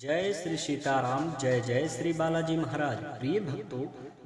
जय श्री सीताराम। जय जय श्री बालाजी महाराज। प्रिय भक्तों,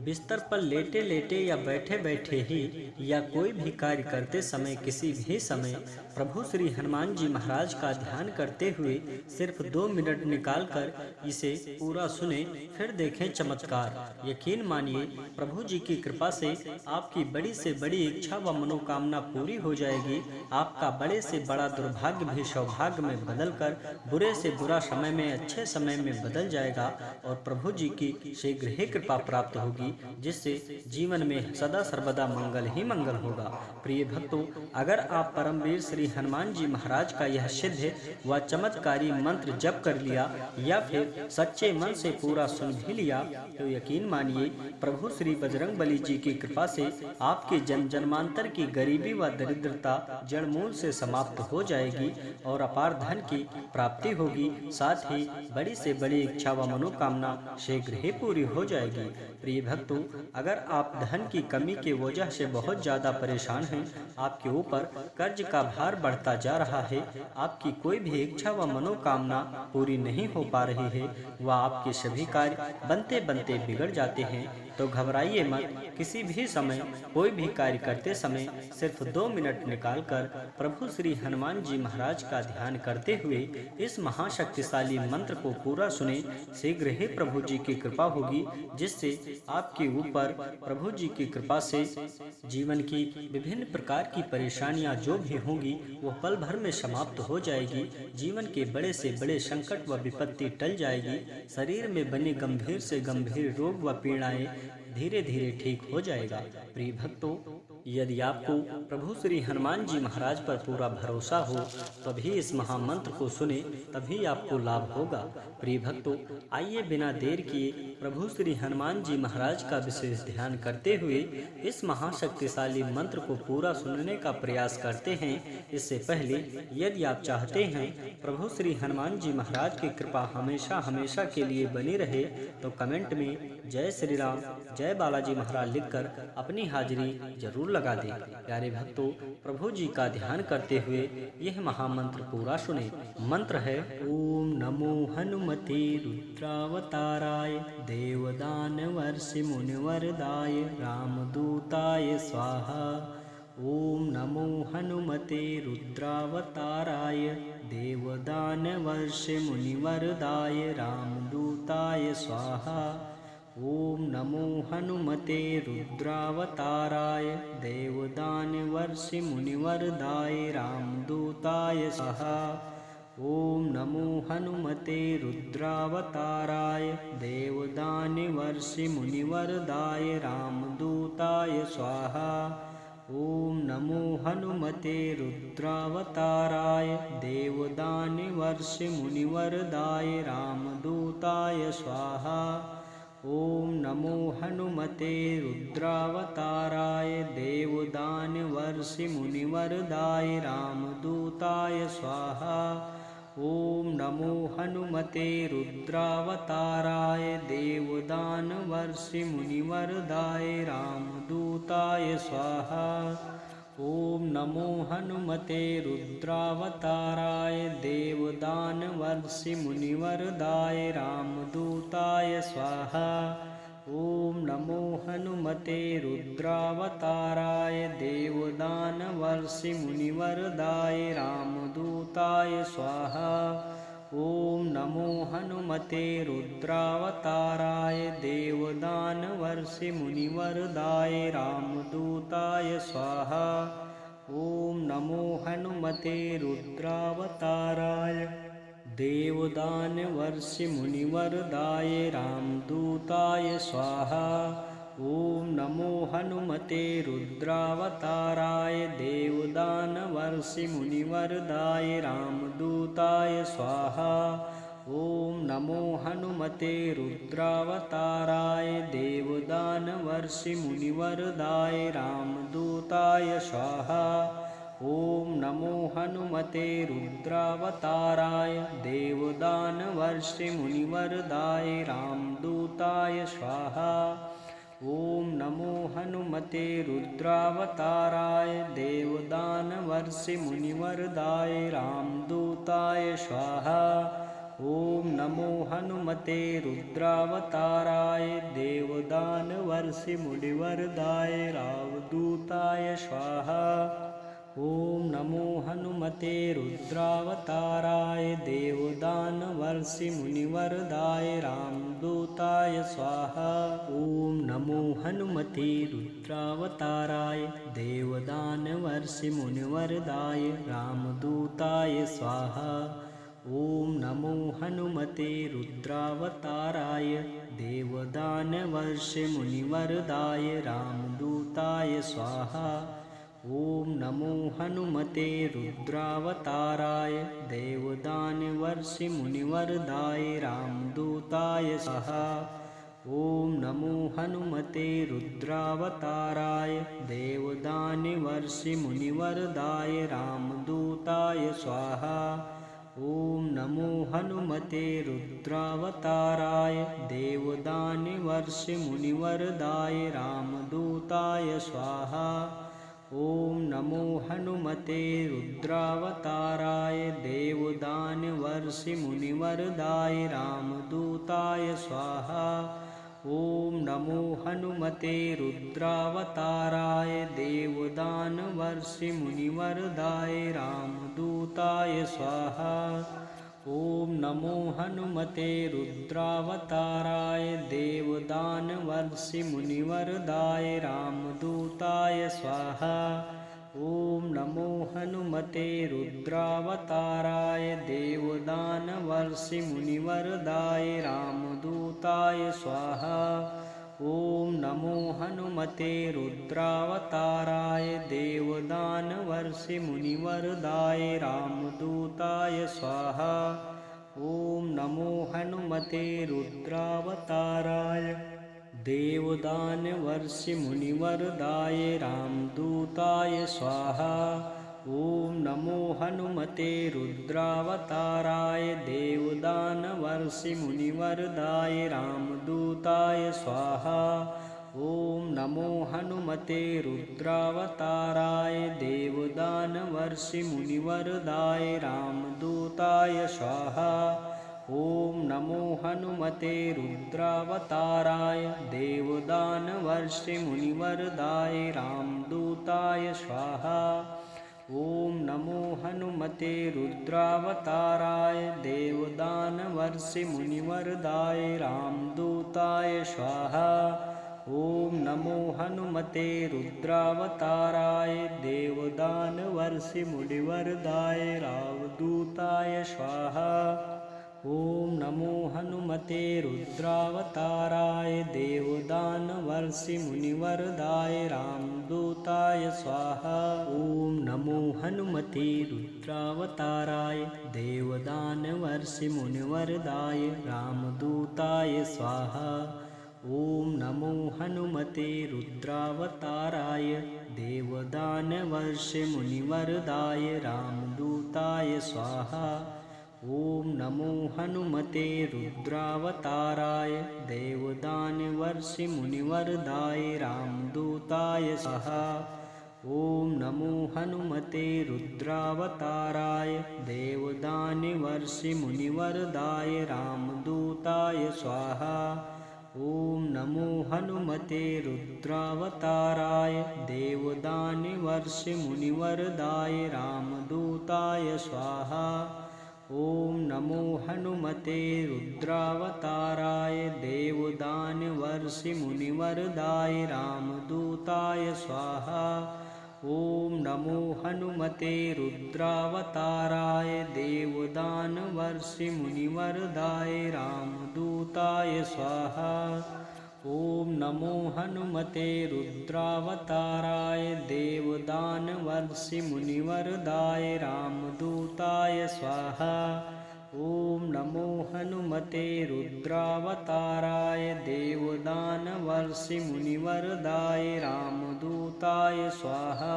बिस्तर पर लेटे लेटे या बैठे बैठे ही या कोई भी कार्य करते समय किसी भी समय प्रभु श्री हनुमान जी महाराज का ध्यान करते हुए सिर्फ 2 मिनट निकालकर इसे पूरा सुने, फिर देखें चमत्कार। यकीन मानिए, प्रभु जी की कृपा से आपकी बड़ी से बड़ी इच्छा व मनोकामना पूरी हो जाएगी। आपका बड़े से बड़ा दुर्भाग्य भी सौभाग्य में बदलकर बुरे से बुरा समय में अच्छे समय में बदल जाएगा और प्रभु जी की शीघ्र ही कृपा प्राप्त होगी, जिससे जीवन में सदा सर्वदा मंगल ही मंगल होगा। प्रिय भक्तों, अगर आप परमवीर श्री हनुमान जी महाराज का यह सिद्ध व चमत्कारी मंत्र जप कर लिया या फिर सच्चे मन से पूरा सुन भी लिया तो यकीन मानिए, प्रभु श्री बजरंगबली जी की कृपा से आपके जन्म जन्मांतर की गरीबी व दरिद्रता जड़ मूल से समाप्त हो जाएगी और अपार धन की प्राप्ति होगी। साथ ही बड़ी से बड़ी इच्छा व मनोकामना शीघ्र ही पूरी हो जाएगी। प्रिय भक्तों, अगर आप धन की कमी के वजह से बहुत ज्यादा परेशान हैं, आपके ऊपर कर्ज का भार बढ़ता जा रहा है, आपकी कोई भी इच्छा व मनोकामना पूरी नहीं हो पा रही है व आपके सभी कार्य बनते बनते बिगड़ जाते हैं, तो घबराइए मत। किसी भी समय कोई भी कार्य करते समय सिर्फ 2 मिनट निकालकर प्रभु श्री हनुमान जी महाराज का ध्यान करते हुए इस महाशक्तिशाली मंत्र को पूरा सुने। शीघ्र ही प्रभु जी की कृपा होगी, जिससे आपके ऊपर प्रभु जी की कृपा से जीवन की विभिन्न प्रकार की परेशानियां जो भी होंगी वो पल भर में समाप्त हो जाएगी। जीवन के बड़े से बड़े संकट व विपत्ति टल जाएगी। शरीर में बने गंभीर से गंभीर रोग व पीड़ाएं धीरे धीरे ठीक हो जाएगा। प्रिय भक्तों, यदि आपको प्रभु श्री हनुमान जी महाराज पर पूरा भरोसा हो तभी इस महामंत्र को सुने, तभी आपको लाभ होगा। प्रिय भक्तों, आइए बिना देर किए प्रभु श्री हनुमान जी महाराज का विशेष ध्यान करते हुए इस महाशक्तिशाली मंत्र को पूरा सुनने का प्रयास करते हैं। इससे पहले यदि आप चाहते हैं प्रभु श्री हनुमान जी महाराज की कृपा हमेशा हमेशा के लिए बनी रहे तो कमेंट में जय श्री राम जय बालाजी महाराज लिखकर अपनी हाजिरी जरूर लगा दें। प्यारे भक्तों, प्रभु जी का ध्यान करते हुए यह महामंत्र पूरा सुने। मंत्र है ओम नमो हनुमते रुद्रावताराय देवदानवर्षि मुनिवरदाय रामदूताय स्वाहा। ओम नमो हनुमते रुद्रावताराय देवदानवर्षि मुनिवरदाय रामदूताय स्वाहा। ओम नमो हनुमते रुद्रावताराय देवदानवर्षि मुनिवरदाय रामदूताय स्वाहा। ओम नमो हनुमते रुद्रावताराय देवदानवर्षि मुनिवरदाय रामदूताय स्वाहा। ओम नमो हनुमते रुद्रावताराय देवदानवर्षि मुनिवरदाय रामदूताय स्वाहा। ओम नमो हनुमते रुद्रावताराय देवदानवर्षि मुनिवरदाय रामदूताय स्वाहा। ओम नमो हनुमते रुद्रावताराय देवदानवर्षि मुनिवरदाय रामदूताय स्वाहा। ओम नमो हनुमते रुद्रावताराय देवदानवर्षि मुनिवरदाय रामदूताय स्वाहा। ओम नमो हनुमते रुद्रावताराय देवदानवर्षि मुनिवरदाय रामदूताय स्वाहा। ओम नमो हनुमते रुद्रावताराय देवदानवर्षि मुनिवरदाय रामदूताय स्वाहा। ओम नमो हनुमते रुद्रावताराय देवदानवर्षि मुनिवरदाय रामदूताय स्वाहा। ओम नमो हनुमते रुद्रावताराय देवदानवर्षि मुनिवरदाय रामदूताय स्वाहा। ओम नमो हनुमते रुद्रावताराय देवदानवर्षि मुनिवरदाय रामदूताय स्वाहा। ओम नमो हनुमते रुद्रावताराय देवदानवर्षि मुनिवरदाय रामदूताय स्वाहा। ओम नमो हनुमते रुद्रावताराय देवदानवर्षि मुनिवरदाय रामदूताय स्वाहा। ओम नमो हनुमते रुद्रावताराय देवदानवर्षि मुनिवरदाय रामदूताय स्वाहा। ओम नमो हनुमते रुद्रावताराय देवदानवर्षि मुनिवरदाय रामदूताय स्वाहा। ओम नमो हनुमते रुद्रावताराय देवदानवर्षि मुनिवरदाय रामदूताय स्वाहा। ओम नमो हनुमते रुद्रावताराय देवदानवर्षि मुनिवरदाय रामदूताय स्वाहा। ओम नमो हनुमते रुद्रावताराय देवदानवर्षि मुनिवरदाय रामदूताय स्वाहा। ओम नमो हनुमते रुद्रावताराय देवदानवर्षि मुनिवरदाय रामदूताय स्वाहा। ओम नमो हनुमते रुद्रावताराय देवदानवर्षि मुनिवरदाय रामदूताय स्वाहा। ओम नमो हनुमते रुद्रावताराय देवदानवर्षि मुनिवरदाय रामदूताय स्वाहा। ओम नमो हनुमते रुद्रावताराय देवदानवर्षि मुनिवरदाय रामदूताय स्वाहा। ओम नमो हनुमते रुद्रावताराय देवदानवर्षि मुनिवरदाय रामदूताय स्वाहा। ओम नमो हनुमते रुद्रावताराय देवदानवर्षि मुनिवरदाय रामदूताय स्वाहा। ओम नमो हनुमते रुद्रावताराय देवदानवर्षि मुनिवरदाय रामदूताय स्वाहा। ओम नमो हनुमते रुद्रावताराय देवदानवर्षि मुनिवरदाय रामदूताय स्वाहा। ओम नमो हनुमते रुद्रावताराय देवदानवर्षि मुनिवरदाय रामदूताय स्वाहा। ओम नमो हनुमते रुद्रावताराय देवदानवर्षि मुनिवरदाय रामदूताय स्वाहा। ओम नमो हनुमते रुद्रावताराय देवदानवर्षि मुनिवरदाय रामदूताय स्वाहा। ओम नमो हनुमते रुद्रावताराय देवदानवर्षि मुनिवरदाय रामदूताय स्वाहा। ओम नमो हनुमते रुद्रावताराय देवदानवर्षि मुनिवरदाय रामदूताय स्वाहा। ओम नमो हनुमते रुद्रावताराय देवदानवर्षि मुनिवरदाय रामदूताय स्वाहा। ओम नमो हनुमते रुद्रावताराय देवदानवर्षि मुनिवरदाय रामदूताय स्वाहा। ओम नमो हनुमते रुद्रावताराय देवदानवर्षि मुनिवरदाय रामदूताय स्वाहा। ओम नमो हनुमते रुद्रावताराय देवदानवर्षि मुनिवरदाय रामदूताय स्वाहा। ओम नमो हनुमते रुद्रावताराय देवदानवर्षि मुनिवरदाय रामदूताय स्वाहा। ओम नमो हनुमते रुद्रावताराय देवदानवर्षि मुनिवरदाय रामदूताय स्वाहा। ओम नमो हनुमते रुद्रावताराय देवदानवर्षि मुनिवरदाय रामदूताय स्वाहा। ओम नमो हनुमते रुद्रावताराय देवदानवर्षि मुनिवरदाय रामदूताय स्वाहा। ओम नमो हनुमते रुद्रावताराय देवदानवर्षि मुनिवरदाय रामदूताय स्वाहा। ओम नमो हनुमते रुद्रावताराय देवदानवर्षि मुनिवरदाय रामदूताय स्वाहा।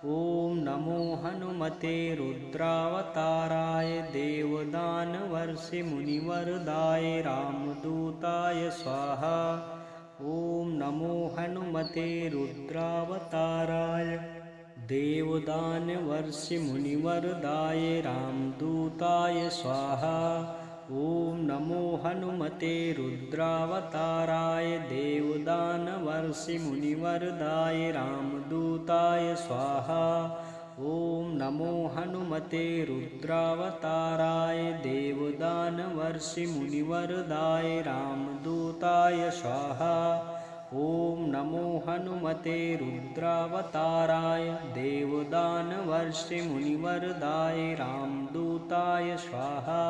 ओम नमो हनुमते रुद्रावताराय देवदानवर्षि मुनिवरदाय रामदूताय स्वाहा। ओम नमो हनुमते रुद्रावताराय देवदानवर्षि मुनिवरदाय रामदूताय स्वाहा। ॐ नमो हनुमते रुद्रावताराय देवदानवर्षिमुनिवरदाय रामदूताय स्वाहा। ॐ नमो हनुमते रुद्रावताराय देवदानवर्षिमुनिवरदाय रामदूताय स्वाहा। ॐ नमो हनुमते रुद्रावताराय देवदानवर्षिमुनिवरदाय रामदूताय स्वाहा।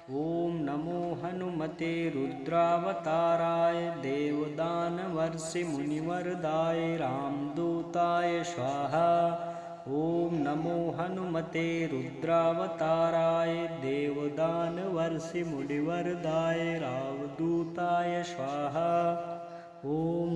ॐ नमो हनुमते रुद्रावताराय देवदानवर्षिमुनिवरदाय रामदूताय स्वाहा। ॐ नमो हनुमते रुद्रावताराय देवदानवर्षिमुनिवरदाय रामदूताय स्वाहा। ॐ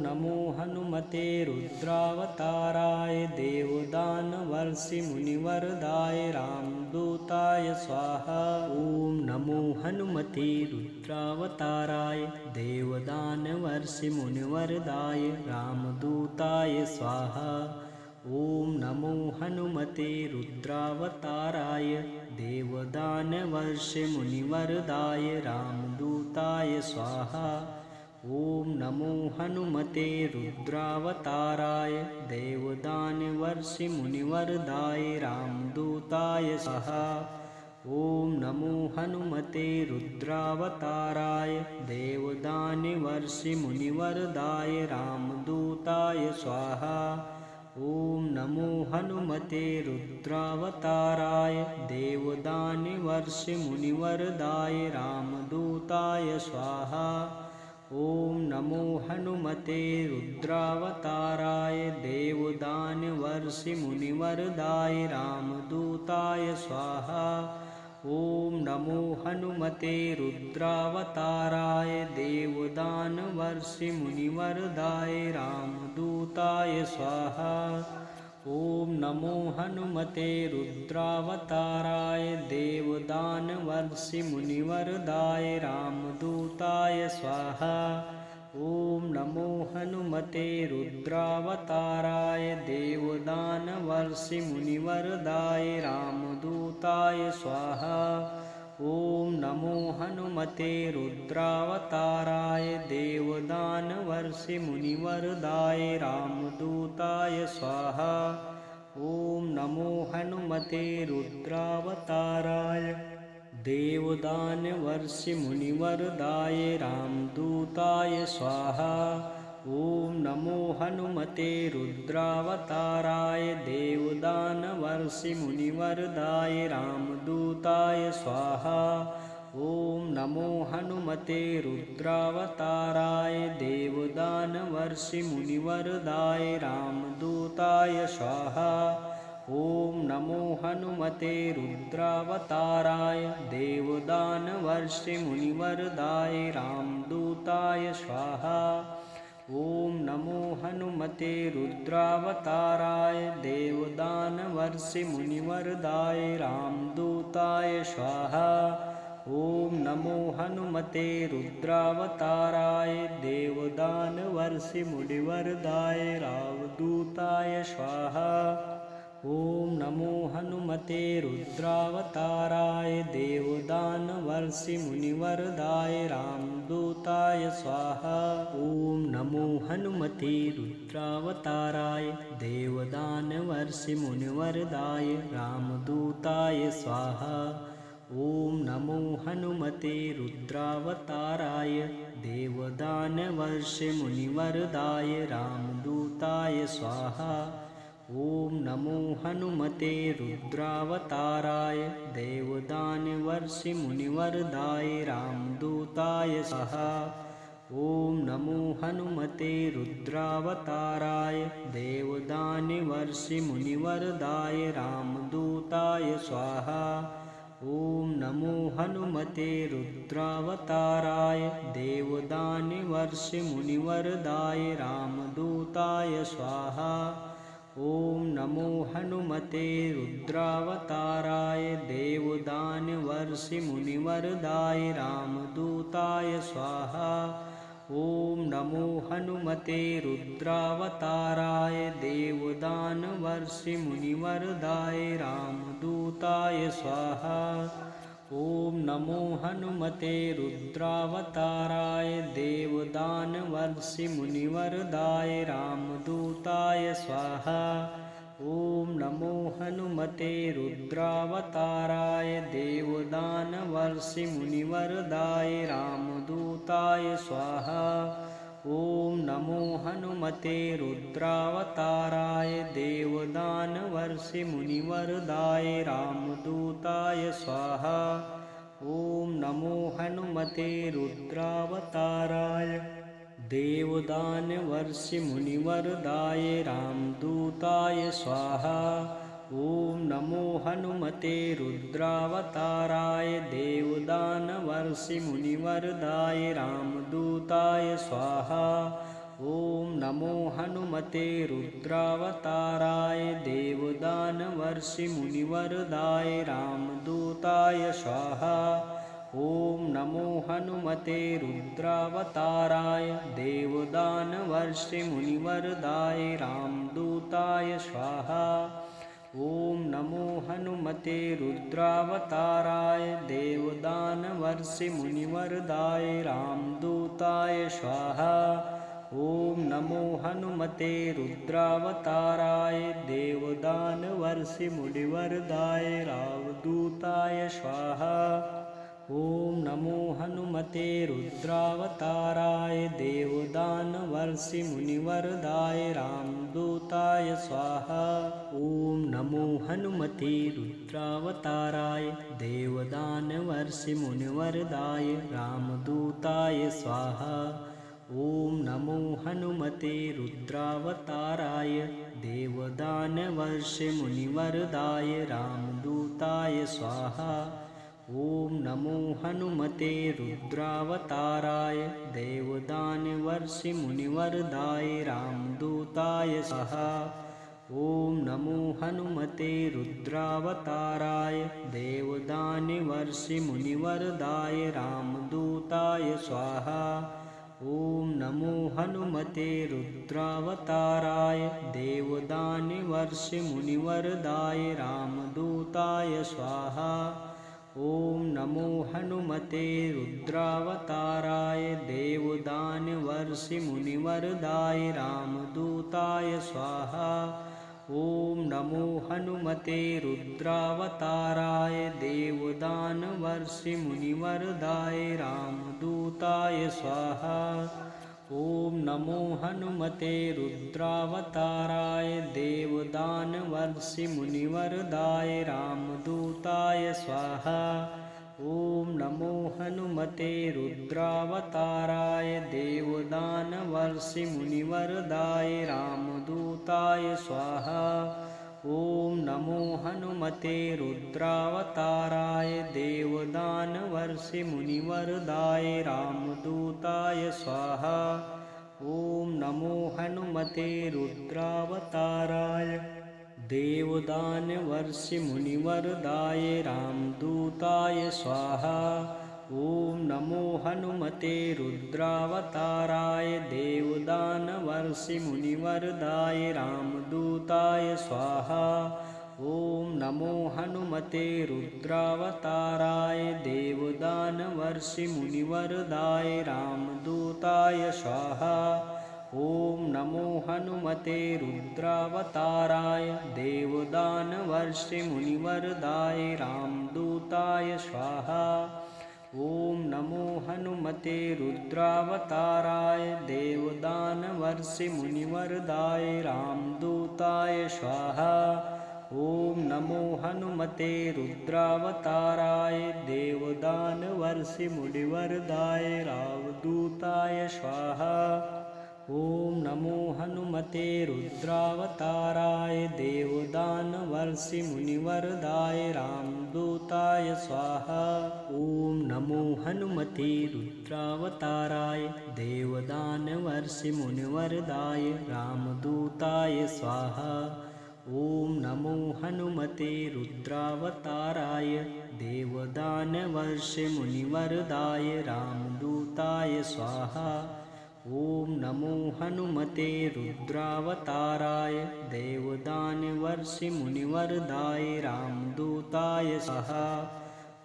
नमो हनुमते रुद्रावताराय देवदानवर्षिमुनिवरदाय रामदूताय स्वाहा। ॐ नमो हनुमते रुद्रावताराय देवदानवर्षिमुनिवरदाय रामदूताय स्वाहा। ॐ नमो हनुमते रुद्रावताराय देवदानवर्षिमुनिवरदाय रामदूताय स्वाहा। ॐ नमो हनुमते रुद्रावताराय देवदानवर्षिमुनिवरदाय रामदूताय स्वाहा। ॐ नमो हनुमते रुद्रावताराय देवदानवर्षिमुनिवरदाय रामदूताय स्वाहा। ॐ नमो हनुमते रुद्रावताराय देवदानवर्षिमुनिवरदाय रामदूताय स्वाहा। ॐ नमो हनुमते रुद्रावताराय देवदानवर्षिमुनिवरदाय रामदूताय स्वाहा। ॐ नमो हनुमते रुद्रावताराय देवदानवर्षिमुनिवरदाय रामदूताय स्वाहा। ॐ नमो हनुमते रुद्रावताराय देवदानवर्षिमुनिवरदाय रामदूताय स्वाहा। ॐ नमो हनुमते रुद्रावताराय देवदानवर्षिमुनिवरदाय रामदूताय स्वाहा। ॐ नमो हनुमते रुद्रावताराय देवदानवर्षिमुनिवरदाय रामदूताय स्वाहा। ॐ नमो हनुमते रुद्रावताराय देवदानवर्षिमुनिवरदाय रामदूताय स्वाहा। ॐ नमो हनुमते रुद्रावताराय देवदानवर्षिमुनिवरदाय रामदूताय स्वाहा। ॐ नमो हनुमते रुद्रावताराय देवदानवर्षिमुनिवरदाय रामदूताय स्वाहा। ॐ नमो हनुमते रुद्रावताराय देवदानवर्षिमुनिवरदाय रामदूताय स्वाहा। ॐ नमो हनुमते रुद्रावताराय देवदानवर्षिमुनिवरदाय रामदूताय स्वाहा। ॐ नमो हनुमते रुद्रावताराय देवदानवर्षिमुनिवरदाय रामदूताय स्वाहा। ॐ नमो हनुमते रुद्रावताराय देवदानवर्षिमुनिवरदाय रामदूताय स्वाहा। ॐ नमो हनुमते रुद्रावताराय देवदानवर्षिमुनिवरदाय रामदूताय स्वाहा। ॐ नमो हनुमते रुद्रावताराय देवदानवर्षिमुनिवरदाय रामदूताय स्वाहा। ॐ नमो हनुमते रुद्रावताराय देवदानवर्षिमुनिवरदाय रामदूताय स्वाहा। ॐ नमो हनुमते रुद्रावताराय देवदानवर्षिमुनिवरदाय रामदूताय स्वाहा। ॐ नमो हनुमते रुद्रावताराय देवदानवर्षिमुनिवरदाय रामदूताय स्वाहा। ॐ नमो हनुमते रुद्रावताराय देवदानवर्षिमुनिवरदाय रामदूताय स्वाहा। ॐ नमो हनुमते रुद्रावताराय देवदानवर्षिमुनिवरदाय रामदूताय स्वाहा। ॐ नमो हनुमते रुद्रावताराय देवदानवर्षिमुनिवरदाय रामदूताय स्वाहा। ॐ नमो हनुमते रुद्रावताराय देवदानवर्षिमुनिवरदाय रामदूताय स्वाहा। ॐ नमो हनुमते रुद्रावताराय देवदानवर्षिमुनिवरदाय रामदूताय स्वाहा। ॐ नमो हनुमते रुद्रावताराय देवदानवर्षिमुनिवरदाय रामदूताय स्वाहा। ॐ नमो हनुमते रुद्रावताराय देवदानवर्षिमुनिवरदाय रामदूताय स्वाहा। ॐ नमो हनुमते रुद्रावताराय देवदानवर्षिमुनिवरदाय रामदूताय स्वाहा। ॐ नमो हनुमते रुद्रावताराय देवदानवर्षिमुनिवरदाय रामदूताय स्वाहा। ॐ नमो हनुमते रुद्रावताराय देवदानवर्षिमुनिवरदाय रामदूताय स्वाहा। ॐ नमो हनुमते रुद्रावताराय देवदानवर्षिमुनिवरदाय रामदूताय स्वाहा। ॐ नमो हनुमते रुद्रावताराय देवदानवर्षिमुनिवरदाय रामदूताय स्वाहा। ॐ नमो हनुमते रुद्रावताराय देवदानवर्षिमुनिवरदाय रामदूताय स्वाहा। ॐ नमो हनुमते रुद्रावताराय देवदानवर्षिमुनिवरदाय रामदूताय स्वाहा। ॐ नमो हनुमते रुद्रावताराय देवदानवर्षिमुनिवरदाय रामदूताय स्वाहा। ॐ नमो हनुमते रुद्रावताराय देवदानवर्षिमुनिवरदाय रामदूताय स्वाहा। ॐ नमो हनुमते रुद्रावताराय देवदानवर्षिमुनिवरदाय रामदूताय स्वाहा। ॐ नमो हनुमते रुद्रावताराय देवदानवर्षिमुनिवरदाय रामदूताय स्वाहा। ॐ नमो हनुमते रुद्रावताराय देवदानवर्षिमुनिवरदाय रामदूताय स्वाहा। ॐ नमो हनुमते रुद्रावताराय देवदानवर्षिमुनिवरदाय रामदूताय स्वाहा। ॐ नमो हनुमते रुद्रावताराय देवदानवर्षिमुनिवरदाय रामदूताय स्वाहा। ॐ नमो हनुमते रुद्रावताराय देवदानवर्षिमुनिवरदाय रामदूताय स्वाहा। ॐ नमो हनुमते रुद्रावताराय देवदानवर्षिमुनिवरदाय रामदूताय स्वाहा। ॐ नमो हनुमते रुद्रावताराय देवदानवर्षिमुनिवरदाय रामदूताय स्वाहा। ॐ नमो हनुमते रुद्रावताराय देवदानवर्षिमुनिवरदाय रामदूताय स्वाहा। ॐ नमो हनुमते रुद्रावताराय देवदानवर्षिमुनिवरदाय रामदूताय स्वाहा। ॐ नमो हनुमते रुद्रावताराय देवदानवर्षिमुनिवरदाय रामदूताय स्वाहा। ॐ नमो हनुमते रुद्रावताराय देवदानवर्षिमुनिवरदाय रामदूताय स्वाहा। ॐ नमो हनुमते रुद्रावताराय देवदानवर्षिमुनिवरदाय रामदूताय स्वाहा। ॐ नमो हनुमते रुद्रावताराय देवदानवर्षिमुनिवरदाय रामदूताय स्वाहा। ॐ नमो हनुमते रुद्रावताराय देवदानवर्षिमुनिवरदाय रामदूताय स्वाहा। ॐ नमो हनुमते रुद्रावताराय देवदानवर्षिमुनिवरदाय रामदूताय स्वाहा।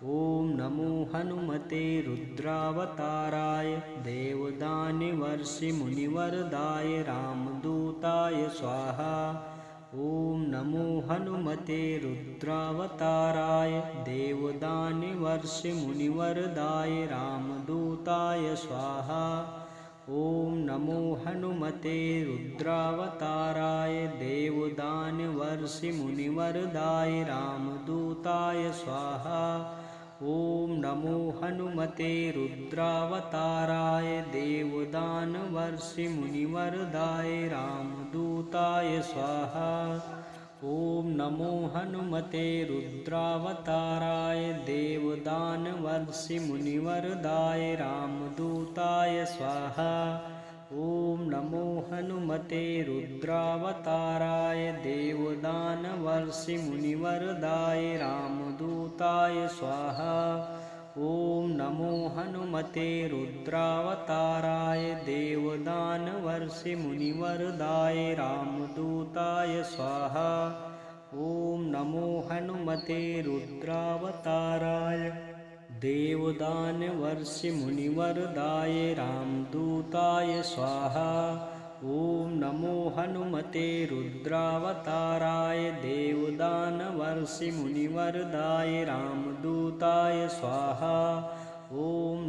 ॐ नमो हनुमते रुद्रावताराय देवदानवर्षिमुनिवरदाय रामदूताय स्वाहा। ॐ नमो हनुमते रुद्रावताराय देवदानवर्षिमुनिवरदाय रामदूताय स्वाहा। ॐ नमो हनुमते रुद्रावताराय देवदानवर्षिमुनिवरदाय रामदूताय स्वाहा। ॐ नमो हनुमते रुद्रावताराय देवदानवर्षिमुनिवरदाय रामदूताय स्वाहा। ॐ नमो हनुमते रुद्रावताराय देवदानवर्षिमुनिवरदाय रामदूताय स्वाहा। ॐ नमो हनुमते रुद्रावताराय देवदानवर्षिमुनिवरदाय रामदूताय स्वाहा। ॐ नमो हनुमते रुद्रावताराय देवदानवर्षिमुनिवरदाय रामदूताय स्वाहा। ॐ नमो हनुमते रुद्रावताराय देवदानवर्षिमुनिवरदाय रामदूताय स्वाहा। ॐ नमो हनुमते रुद्रावताराय देवदानवर्षिमुनिवरदाय रामदूताय स्वाहा। ॐ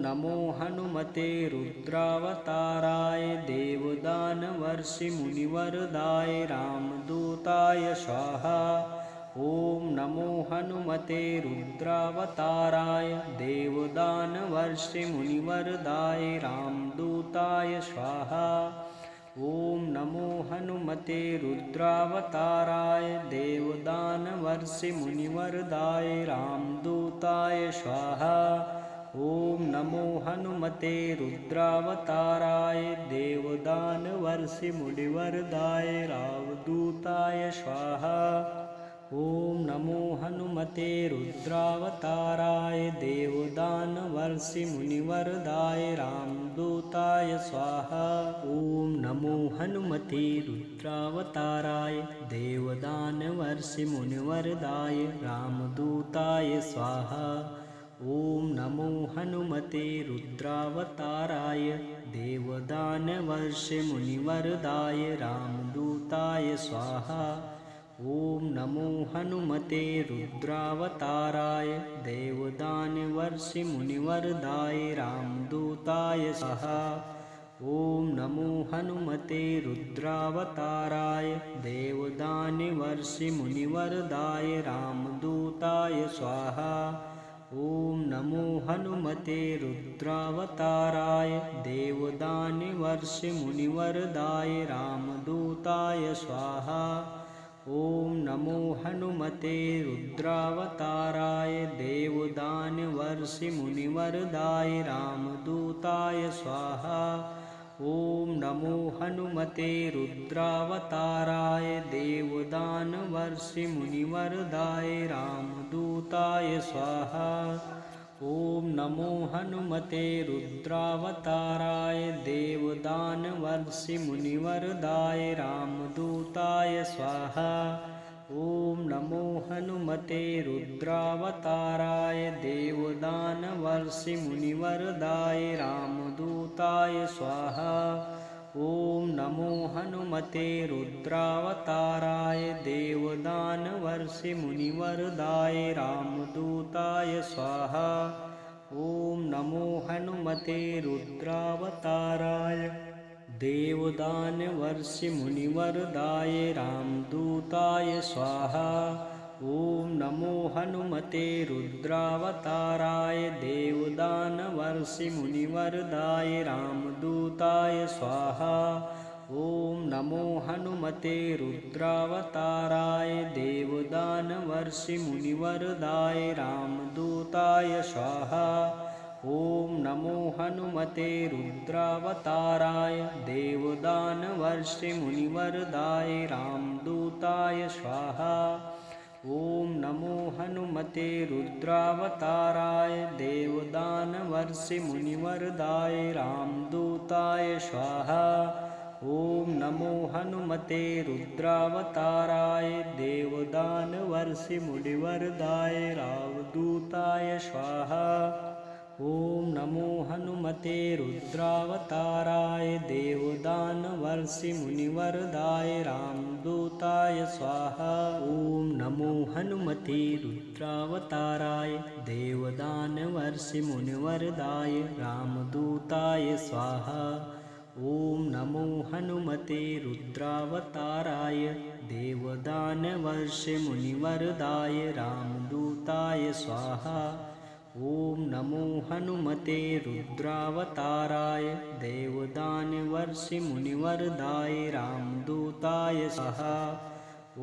नमो हनुमते रुद्रावताराय देवदानवर्षिमुनिवरदाय रामदूताय स्वाहा। ॐ नमो हनुमते रुद्रावताराय देवदानवर्षिमुनिवरदाय रामदूताय स्वाहा। ॐ नमो हनुमते रुद्रावताराय देवदानवर्षिमुनिवरदाय रामदूताय स्वाहा। ॐ नमो हनुमते रुद्रावताराय देवदानवर्षिमुनिवरदाय रामदूताय स्वाहा। ॐ नमो हनुमते रुद्रावताराय देवदानवर्षिमुनिवरदाय रामदूताय स्वाहा। ॐ नमो हनुमते रुद्रावताराय देवदानवर्षिमुनिवरदाय रामदूताय स्वाहा। ॐ नमो हनुमते रुद्रावताराय देवदानवर्षिमुनिवरदाय रामदूताय स्वाहा। ॐ नमो हनुमते रुद्रावताराय देवदानवर्षिमुनिवरदाय रामदूताय स्वाहा। ॐ नमो हनुमते रुद्रावताराय देवदानवर्षिमुनिवरदाय रामदूताय स्वाहा। ॐ नमो हनुमते रुद्रावताराय देवदानवर्षिमुनिवरदाय रामदूताय स्वाहा। ॐ नमो हनुमते रुद्रावताराय देवदानवर्षिमुनिवरदाय रामदूताय स्वाहा। ॐ नमो हनुमते रुद्रावताराय देवदानवर्षिमुनिवरदाय रामदूताय स्वाहा। ॐ नमो हनुमते रुद्रावताराय देवदानवर्षिमुनिवरदाय रामदूताय स्वाहा। ॐ नमो हनुमते रुद्रावताराय देवदानवर्षिमुनिवरदाय रामदूताय स्वाहा। ॐ नमो हनुमते रुद्रावताराय देवदानवर्षिमुनिवरदाय रामदूताय स्वाहा। ॐ नमो हनुमते रुद्रावताराय देवदानवर्षिमुनिवरदाय रामदूताय स्वाहा। ॐ नमो हनुमते रुद्रावताराय देवदानवर्षिमुनिवरदाय रामदूताय स्वाहा। ॐ नमो हनुमते रुद्रावताराय देवदानवर्षिमुनिवरदाय रामदूताय स्वाहा। ॐ नमो हनुमते रुद्रावताराय देवदानवर्षिमुनिवरदाय रामदूताय स्वाहा। ॐ नमो हनुमते रुद्रावताराय देवदानवर्षिमुनिवरदाय रामदूताय स्वाहा। ॐ नमो हनुमते रुद्रावताराय देवदानवर्षिमुनिवरदाय रावदूताय स्वाहा। ॐ नमो हनुमते रुद्रावताराय देवदानवर्षिमुनिवरदाय रामदूताय स्वाहा। ॐ नमो हनुमते रुद्रावताराय देवदानवर्षिमुनिवरदाय रामदूताय स्वाहा। ॐ नमो हनुमते रुद्रावताराय देवदानवर्षिमुनिवरदाय रामदूताय स्वाहा। ॐ नमो हनुमते रुद्रावताराय देवदानवर्षिमुनिवरदाय रामदूताय स्वाहा।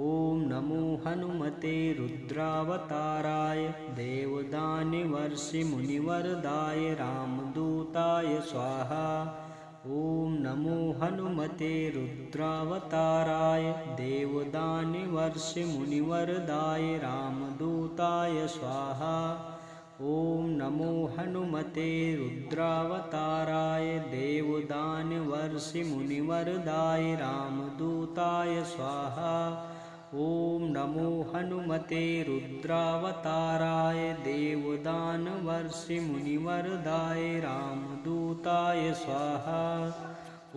ॐ नमो हनुमते रुद्रावताराय देवदानवर्षिमुनिवरदाय रामदूताय स्वाहा। ॐ नमो हनुमते रुद्रावताराय देवदानवर्षिमुनिवरदाय रामदूताय स्वाहा। ॐ नमो हनुमते रुद्रावताराय देवदानवर्षिमुनिवरदाय रामदूताय स्वाहा। ॐ नमो हनुमते रुद्रावताराय देवदानवर्षिमुनिवरदाय रामदूताय स्वाहा। ॐ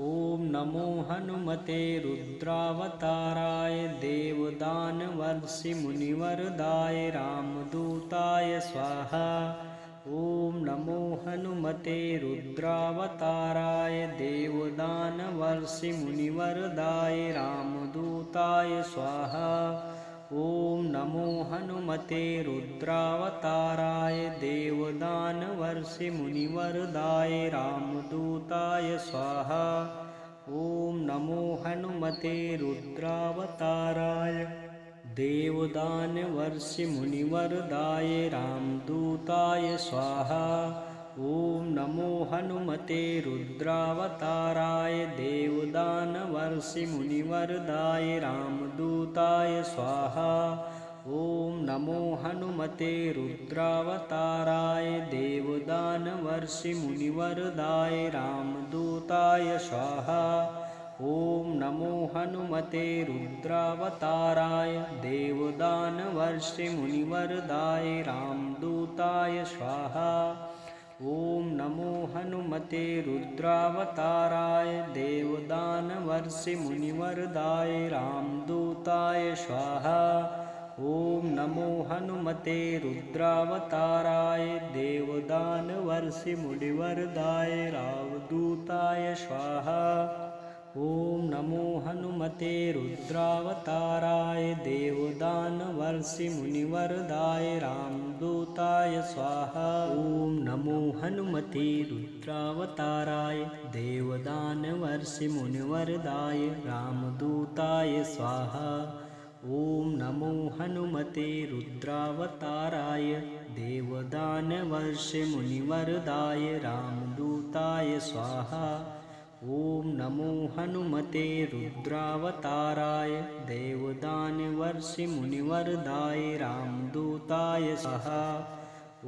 नमो हनुमते रुद्रावताराय देवदानवर्षिमुनिवरदाय रामदूताय स्वाहा। ॐ नमो हनुमते रुद्रावताराय देवदानवर्षिमुनिवरदाय रामदूताय स्वाहा। ॐ नमो हनुमते रुद्रावताराय देवदानवर्षिमुनिवरदाय रामदूताय स्वाहा। ॐ नमो हनुमते रुद्रावताराय देवदानवर्षिमुनिवरदाय रामदूताय स्वाहा। ॐ नमो हनुमते रुद्रावताराय देवदानवर्षिमुनिवरदाय रामदूताय स्वाहा। ॐ नमो हनुमते रुद्रावताराय देवदानवर्षिमुनिवरदाय रामदूताय स्वाहा। ॐ नमो हनुमते रुद्रावताराय देवदानवर्षिमुनिवरदाय रामदूताय स्वाहा। ॐ नमो हनुमते रुद्रावताराय देवदानवर्षिमुनिवरदाय रामदूताय स्वाहा। ॐ नमो हनुमते रुद्रावताराय देवदानवर्षिमुनिवरदाय रामदूताय स्वाहा। ॐ नमो हनुमते रुद्रावताराय देवदानवर्षिमुनिवरदाय रामदूताय स्वाहा। ॐ नमो हनुमते रुद्रावताराय देवदानवर्षिमुनिवरदाय रामदूताय स्वाहा। ॐ नमो हनुमते रुद्रावताराय देवदानवर्षिमुनिवरदाय रामदूताय स्वाहा। ॐ नमो हनुमते रुद्रावताराय देवदानवर्षिमुनिवरदाय रामदूताय स्वाहा। ॐ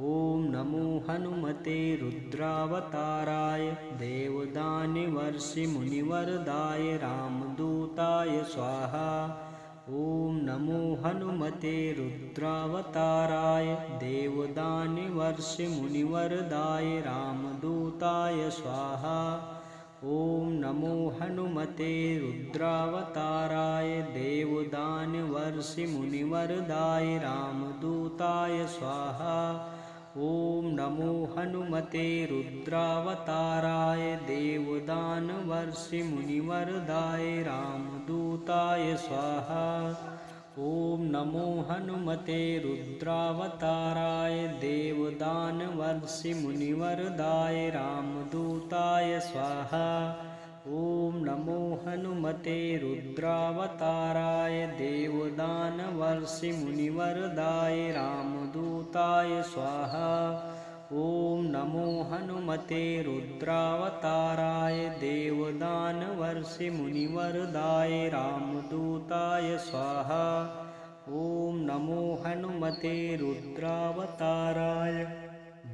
नमो हनुमते रुद्रावताराय देवदानवर्षिमुनिवरदाय रामदूताय स्वाहा। ॐ नमो हनुमते रुद्रावताराय देवदानवर्षिमुनिवरदाय रामदूताय स्वाहा। ॐ नमो हनुमते रुद्रावताराय देवदानवर्षिमुनिवरदाय रामदूताय स्वाहा। ॐ नमो हनुमते रुद्रावताराय देवदानवर्षिमुनिवरदाय रामदूताय स्वाहा। ॐ नमो हनुमते रुद्रावताराय देवदानवर्षिमुनिवरदाय रामदूताय स्वाहा। ॐ नमो हनुमते रुद्रावताराय देवदानवर्षिमुनिवरदाय रामदूताय स्वाहा। ॐ नमो हनुमते रुद्रावताराय देवदानवर्षिमुनिवरदाय रामदूताय स्वाहा। ॐ नमो हनुमते रुद्रावताराय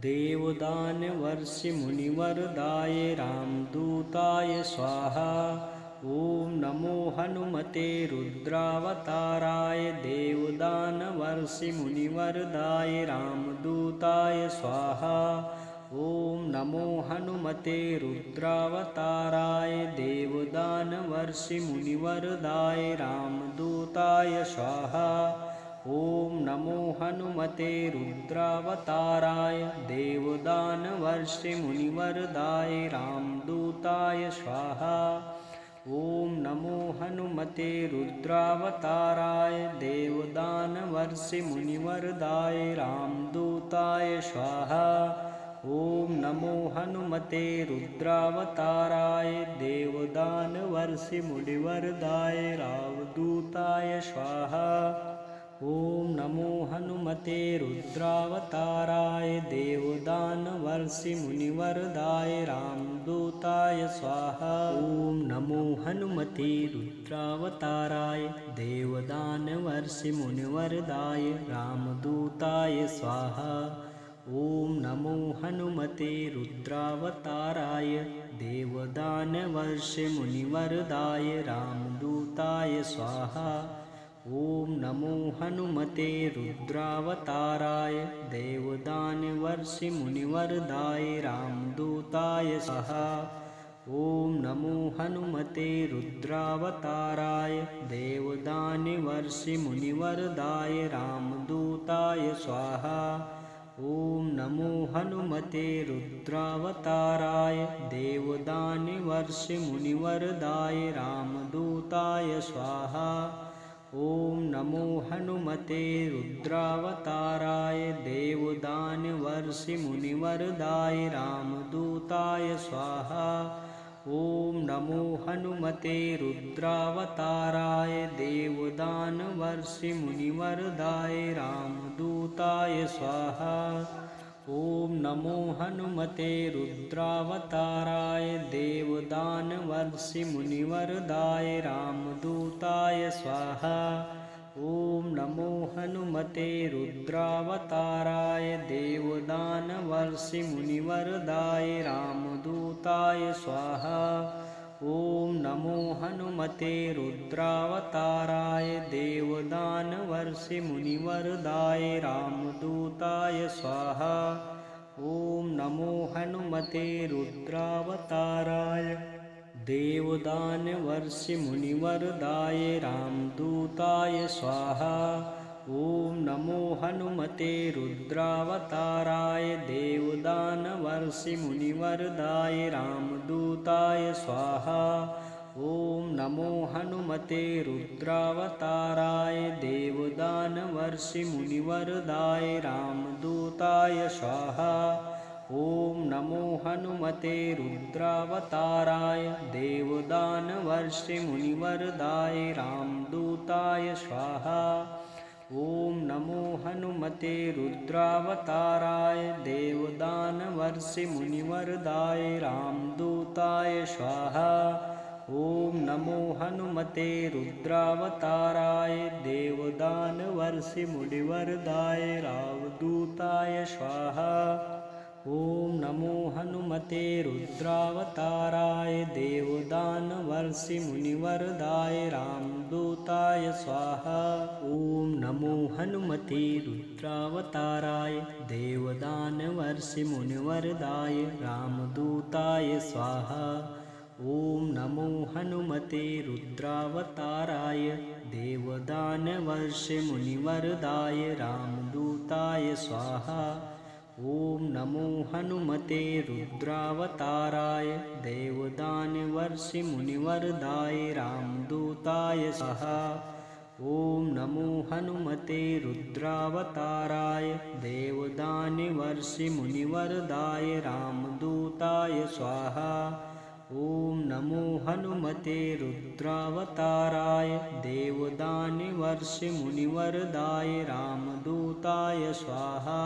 देवदानवर्षिमुनिवरदाय रामदूताय स्वाहा। ॐ नमो हनुमते रुद्रावताराय देवदानवर्षिमुनिवरदाय रामदूताय स्वाहा। ॐ नमो हनुमते रुद्रावताराय देवदानवर्षिमुनिवरदाय रामदूताय स्वाहा। ॐ नमो हनुमते रुद्रावताराय देवदानवर्षिमुनिवरदाय रामदूताय स्वाहा। ॐ नमो हनुमते रुद्रावताराय देवदानवर्षिमुनिवरदाय रामदूताय स्वाहा। ॐ नमो हनुमते रुद्रावताराय देवदानवर्षिमुनिवरदाय रामदूताय स्वाहा। ॐ नमो हनुमते रुद्रावताराय देवदानवर्षिमुनिवरदाय रामदूताय स्वाहा। ॐ नमो हनुमते रुद्रावताराय देवदानवर्षिमुनिवरदाय रामदूताय स्वाहा। ॐ नमो हनुमते रुद्रावताराय देवदानवर्षिमुनिवरदाय रामदूताय स्वाहा। ॐ नमो हनुमते रुद्रावताराय देवदानवर्षिमुनिवरदाय रामदूताय स्वाहा। ॐ नमो हनुमते रुद्रावताराय देवदानवर्षिमुनिवरदाय रामदूताय स्वाहा। ॐ नमो हनुमते रुद्रावताराय देवदानवर्षिमुनिवरदाय रामदूताय स्वाहा। ॐ नमो हनुमते रुद्रावताराय देवदानवर्षिमुनिवरदाय रामदूताय स्वाहा। ॐ नमो हनुमते रुद्रावताराय देवदानवर्षिमुनिवरदाय रामदूताय स्वाहा। ॐ नमो हनुमते रुद्रावताराय देवदानवर्षिमुनिवरदाय रामदूताय स्वाहा। ॐ नमो हनुमते रुद्रावताराय देवदानवर्षिमुनिवरदाय रामदूताय स्वाहा। ॐ नमो हनुमते रुद्रावताराय देवदानवर्षिमुनिवरदाय रामदूताय स्वाहा। ॐ नमो हनुमते रुद्रावताराय देवदानवर्षिमुनिवरदाय रामदूताय स्वाहा। ॐ नमो हनुमते रुद्रावताराय देवदानवर्षिमुनिवरदाय रामदूताय स्वाहा। ॐ नमो हनुमते रुद्रावताराय देवदानवर्षिमुनिवरदाय रामदूताय स्वाहा। ॐ नमो हनुमते रुद्रावताराय देवदानवर्षिमुनिवरदाय रामदूताय स्वाहा। ॐ नमो हनुमते रुद्रावताराय देवदानवर्षिमुनिवरदाय रामदूताय स्वाहा। ॐ नमो हनुमते रुद्रावताराय देवदानवर्षिमुनिवरदाय रामदूताय स्वाहा। ॐ नमो हनुमते रुद्रावताराय देवदानवर्षिमुनिवरदाय रामदूताय स्वाहा। ॐ नमो हनुमते रुद्रावताराय देवदानवर्षिमुनिवरदाय रामदूताय स्वाहा। ॐ नमो हनुमते रुद्रावताराय देवदानवर्षिमुनिवरदाय रामदूताय स्वाहा। ॐ नमो हनुमते रुद्रावताराय देवदानवर्षिमुनिवरदाय रामदूताय स्वाहा। ॐ नमो हनुमते रुद्रावताराय देवदानवर्षिमुनिवरदाय रामदूताय स्वाहा। ॐ नमो हनुमते रुद्रावताराय देवदानवर्षिमुनिवरदाय रामदूताय स्वाहा।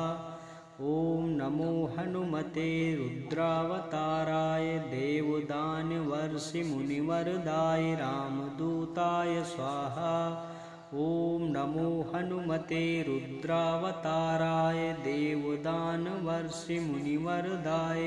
ॐ नमो हनुमते रुद्रावताराय देवदानवर्षिमुनिवरदाय रामदूताय स्वाहा। ॐ नमो हनुमते रुद्रावताराय देवदानवर्षिमुनिवरदाय